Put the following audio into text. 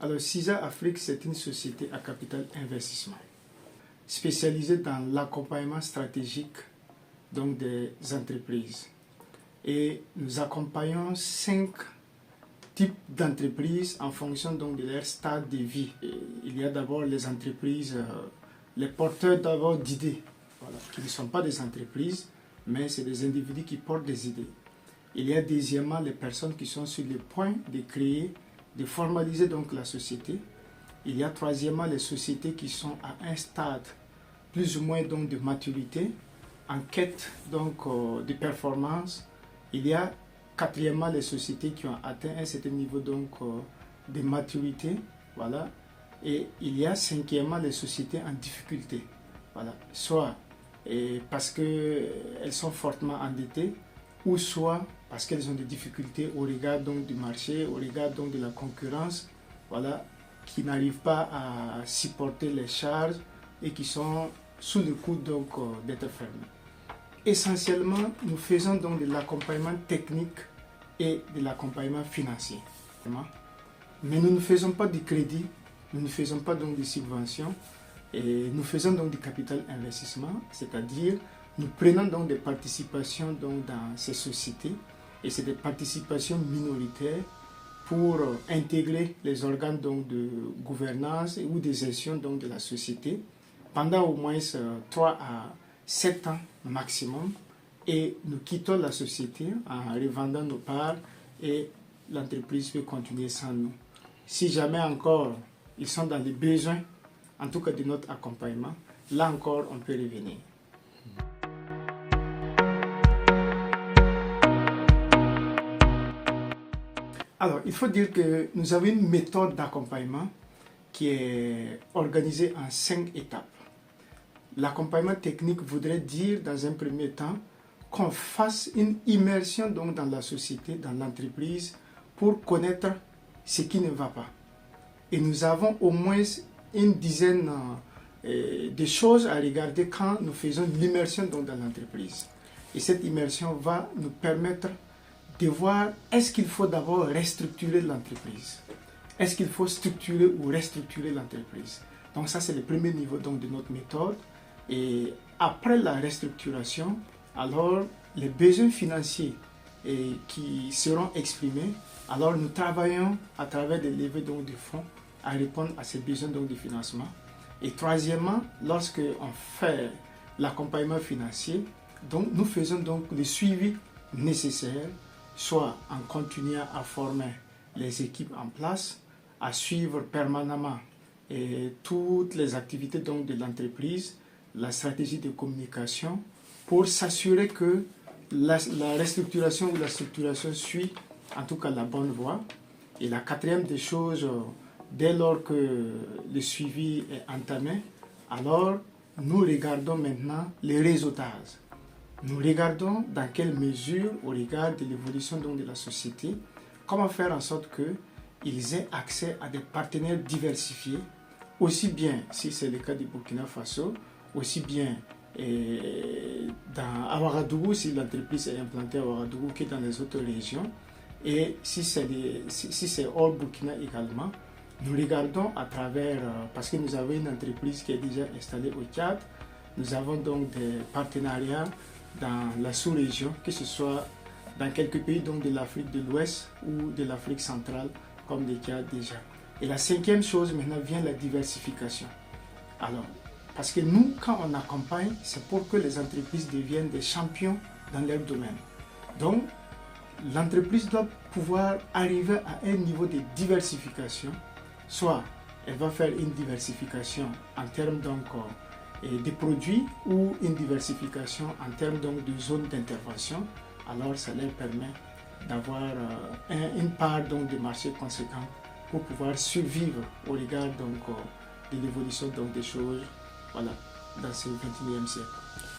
Alors, CISA Afrique, c'est une société à capital investissement, spécialisée dans l'accompagnement stratégique donc, des entreprises. Et nous accompagnons 5 types d'entreprises en fonction donc, de leur stade de vie. Et il y a d'abord les entreprises, les porteurs d'abord d'idées, voilà, qui ne sont pas des entreprises, mais c'est des individus qui portent des idées. Il y a deuxièmement les personnes qui sont sur le point de créer, de formaliser donc la société. Il y a troisièmement les sociétés qui sont à un stade plus ou moins donc de maturité, en quête donc de performance. Il y a quatrièmement les sociétés qui ont atteint un certain niveau donc de maturité, voilà. Et il y a cinquièmement les sociétés en difficulté, voilà. Soit parce qu'elles sont fortement endettées, ou soit parce qu'elles ont des difficultés au regard donc du marché, au regard donc de la concurrence, voilà, qui n'arrivent pas à supporter les charges et qui sont sous le coup donc d'être fermées. Essentiellement, nous faisons donc de l'accompagnement technique et de l'accompagnement financier. Mais nous ne faisons pas du crédit, nous ne faisons pas donc de subventions, et nous faisons donc du capital investissement, c'est-à-dire nous prenons donc des participations donc dans ces sociétés, et c'est des participations minoritaires pour intégrer les organes donc de gouvernance ou de gestion donc de la société pendant au moins 3 à 7 ans maximum, et nous quittons la société en revendant nos parts et l'entreprise peut continuer sans nous. Si jamais encore ils sont dans les besoins, en tout cas de notre accompagnement, là encore on peut revenir. Alors, il faut dire que nous avons une méthode d'accompagnement qui est organisée en 5 étapes. L'accompagnement technique voudrait dire, dans un premier temps, qu'on fasse une immersion donc, dans la société, dans l'entreprise, pour connaître ce qui ne va pas. Et nous avons au moins une dizaine de choses à regarder quand nous faisons l'immersion dans l'entreprise. Et cette immersion va nous permettre de voir est-ce qu'il faut d'abord restructurer l'entreprise. Est-ce qu'il faut structurer ou restructurer l'entreprise. Donc ça c'est le premier niveau donc, de notre méthode. Et après la restructuration, alors les besoins financiers qui seront exprimés, alors nous travaillons à travers des levées donc, de fonds à répondre à ces besoins donc, de financement. Et troisièmement, lorsque on fait l'accompagnement financier, donc nous faisons donc le suivi nécessaire, soit en continuant à former les équipes en place, à suivre permanemment toutes les activités donc, de l'entreprise, la stratégie de communication, pour s'assurer que la restructuration ou la structuration suit en tout cas la bonne voie. Et la quatrième des choses, dès lors que le suivi est entamé, alors nous regardons maintenant les réseautages. Nous regardons dans quelle mesure, au regard de l'évolution de la société, comment faire en sorte qu'ils aient accès à des partenaires diversifiés, aussi bien, si c'est le cas du Burkina Faso, aussi bien à Ouagadougou, si l'entreprise est implantée à Ouagadougou, que dans les autres régions. Et si c'est hors Burkina également, nous regardons à travers, parce que nous avons une entreprise qui est déjà installée au Tchad, nous avons donc des partenariats dans la sous-région, que ce soit dans quelques pays donc de l'Afrique de l'Ouest ou de l'Afrique centrale, comme le Tchad déjà. Et la cinquième chose, maintenant, vient la diversification. Alors, parce que nous, quand on accompagne, c'est pour que les entreprises deviennent des champions dans leur domaine. Donc, l'entreprise doit pouvoir arriver à un niveau de diversification, soit elle va faire une diversification en termes donc, de produits ou une diversification en termes donc, de zones d'intervention, alors ça leur permet d'avoir une part donc, de marché conséquent pour pouvoir survivre au regard donc, de l'évolution donc, des choses, voilà, dans ce 21e siècle.